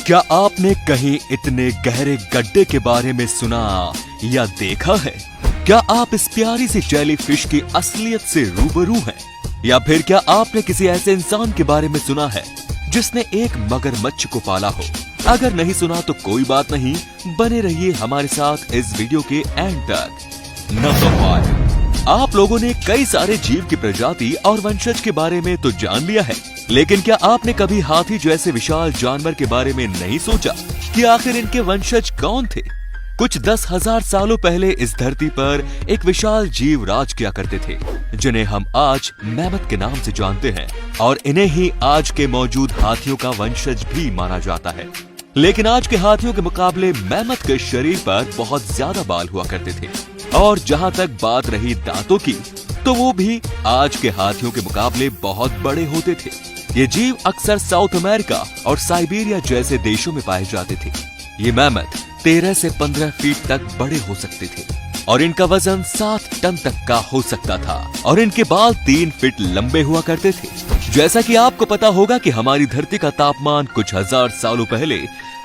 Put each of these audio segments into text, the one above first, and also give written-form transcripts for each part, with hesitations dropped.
क्या आपने कहीं इतने गहरे गड्ढे के बारे में सुना या देखा है? क्या आप इस प्यारी सी जेलीफिश की असलियत से रूबरू हैं? या फिर क्या आपने किसी ऐसे इंसान के बारे में सुना है जिसने एक मगरमच्छ को पाला हो? अगर नहीं सुना तो कोई बात नहीं, बने रहिए हमारे साथ इस वीडियो के एंड तक। नंबर 5, आप लोगों ने कई सारे जीव की प्रजाति और वंशज के बारे में तो जान लिया है, लेकिन क्या आपने कभी हाथी जैसे विशाल जानवर के बारे में नहीं सोचा कि आखिर इनके वंशज कौन थे? कुछ 10,000 सालों पहले इस धरती पर एक विशाल जीव राज किया करते थे, जिन्हें हम आज मैमथ के नाम से जानते हैं, और इन्हें ही आज के मौजूद हाथियों का वंशज भी माना जाता है। लेकिन आज के हाथियों के मुकाबले मैमथ के शरीर पर बहुत ज्यादा बाल हुआ करते थे, और जहाँ तक बात रही दांतों की, तो वो भी आज के हाथियों के मुकाबले बहुत बड़े होते थे। ये जीव अक्सर साउथ अमेरिका और साइबेरिया जैसे देशों में पाए जाते थे। ये मैमथ 13 से 15 फीट तक बड़े हो सकते थे, और इनका वजन 7 टन तक का हो सकता था, और इनके बाल 3 फीट लंबे हुआ करते थे। जैसा कि आपको पता होगा कि हमारी धरती का तापमान कुछ 1000 सालों पहले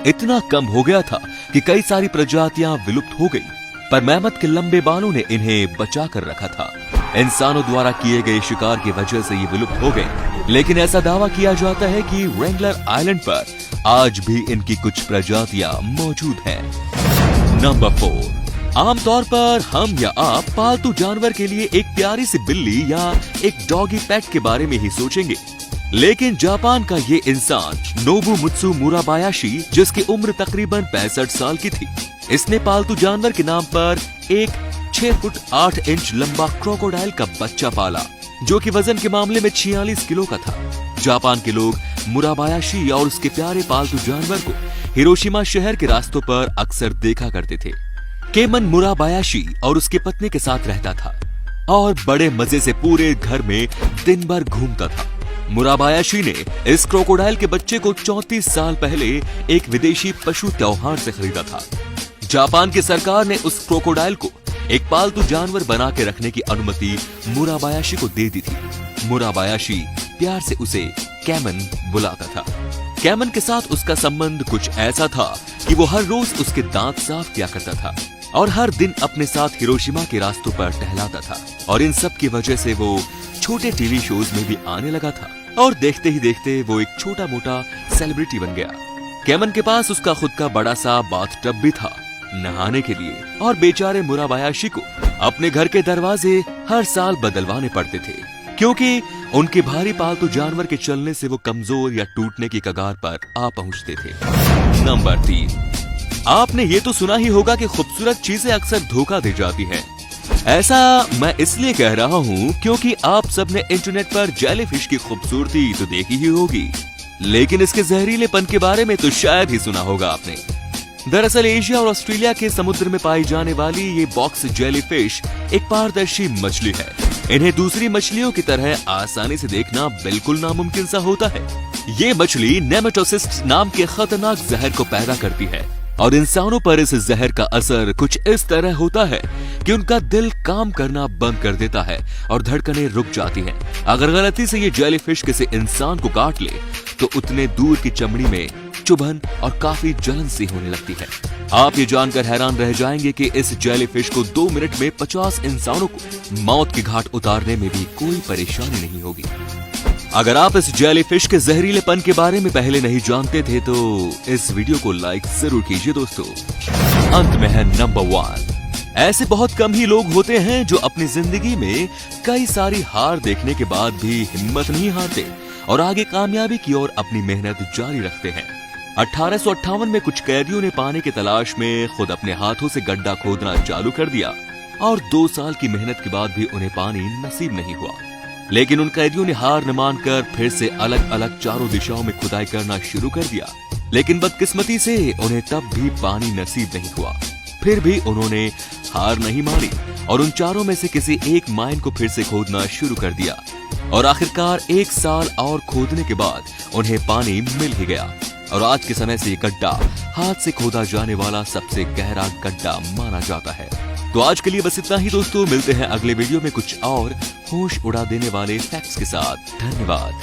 इतना कम हो गया था कि कई सारी प्रजातियां विलुप्त हो गई, पर मैमथ के लंबे बालों ने इन्हें बचा कर रखा था। इंसानों द्वारा किए गए शिकार की वजह से ये विलुप्त हो गए, लेकिन ऐसा दावा किया जाता है कि रेंगलर आइलैंड पर आज भी इनकी कुछ प्रजातियां मौजूद हैं। नंबर 4, आमतौर पर हम या आप पालतू जानवर के लिए एक प्यारी सी बिल्ली या एक डॉगी पेट के बारे में ही सोचेंगे, लेकिन जापान का ये इंसान नोबुमुत्सु मुराबायाशी, जिसकी उम्र तकरीबन 65 साल की थी, इसने पालतू जानवर के नाम पर एक 6 फुट 8 इंच लंबा क्रोकोडाइल का बच्चा पाला, जो कि वजन के मामले में 46 किलो का था। जापान के लोग मुराबायाशी और उसके प्यारे पालतू जानवर को हिरोशिमा शहर के रास्तों पर अक्सर देखा करते थे। केमन मुराबायाशी और उसके पत्नी के साथ रहता था और बड़े मजे से पूरे घर में दिन भर घूमता था। मुराबायाशी ने इस क्रोकोडाइल के बच्चे को 34 साल पहले एक विदेशी पशु त्योहार से खरीदा था। जापान की सरकार ने उस क्रोकोडाइल को एक पालतू जानवर बना के रखने की अनुमति मुराबायाशी को दे दी थी। मुराबायाशी प्यार से उसे कैमन बुलाता था। कैमन के साथ उसका संबंध कुछ ऐसा था कि वो हर रोज उसके दांत साफ किया करता था और हर दिन अपने साथ हिरोशिमा के रास्तों पर टहलाता था, और इन सब की वजह से वो छोटे टीवी शोज में भी आने लगा था, और देखते ही देखते वो एक छोटा मोटा सेलिब्रिटी बन गया। कैमन के पास उसका खुद का बड़ा सा बाथटब भी था नहाने के लिए, और बेचारे मुराबायाशी को अपने घर के दरवाजे हर साल बदलवाने पड़ते थे, क्योंकि उनके भारी पालतू जानवर के चलने से वो कमजोर या टूटने की कगार पर आ पहुंचते थे। नंबर 3, आपने ये तो सुना ही होगा कि खूबसूरत चीजें अक्सर धोखा दे जाती हैं। ऐसा मैं इसलिए कह रहा हूँ क्योंकि आप सबने इंटरनेट पर जेलीफिश की खूबसूरती तो देखी ही होगी, लेकिन इसके जहरीलेपन के बारे में तो शायद ही सुना होगा आपने। दरअसल एशिया और ऑस्ट्रेलिया के समुद्र में पाई जाने वाली ये बॉक्स जेलीफिश एक पारदर्शी मछली है। इन्हें दूसरी मछलियों की तरह आसानी से देखना बिल्कुल नामुमकिन सा होता है। ये मछली नेमेटोसिस्ट नाम के खतरनाक जहर को पैदा करती है, और इंसानों पर इस जहर का असर कुछ इस तरह होता है कि उनका दिल काम करना बंद कर देता है और धड़कनें रुक जाती हैं। अगर गलती से ये जेलीफिश किसी इंसान को काट ले तो उतने दूर की चमड़ी में चुभन और काफी जलन सी होने लगती है। आप ये जानकर हैरान रह जाएंगे कि इस जेलीफिश को 2 मिनट में 50 इंसानों को मौत की घाट उतारने में भी कोई परेशानी नहीं होगी। अगर आप इस जेलीफिश के जहरीलेपन के बारे में पहले नहीं जानते थे तो इस वीडियो को लाइक जरूर कीजिए दोस्तों। अंत में है नंबर 1, ऐसे बहुत कम ही लोग होते हैं जो अपनी जिंदगी में कई सारी हार देखने के बाद भी हिम्मत नहीं हारते और आगे कामयाबी की ओर अपनी मेहनत जारी रखते हैं। 1858 में कुछ कैदियों ने पानी की तलाश में खुद अपने हाथों से गड्ढा खोदना चालू कर दिया, और 2 साल की मेहनत के बाद भी उन्हें पानी नसीब नहीं हुआ। लेकिन उन कैदियों ने हार न मानकर फिर से अलग अलग चारों दिशाओं में खुदाई करना शुरू कर दिया, लेकिन बदकिस्मती से उन्हें तब भी पानी नसीब नहीं हुआ। फिर भी उन्होंने हार नहीं मानी और उन चारों में से किसी एक माइन को फिर से खोदना शुरू कर दिया, और आखिरकार 1 साल और खोदने के बाद उन्हें पानी मिल ही गया, और आज के समय से ये गड्ढा हाथ से खोदा जाने वाला सबसे गहरा गड्ढा माना जाता है। तो आज के लिए बस इतना ही दोस्तों, मिलते हैं अगले वीडियो में कुछ और होश उड़ा देने वाले फैक्ट्स के साथ। धन्यवाद।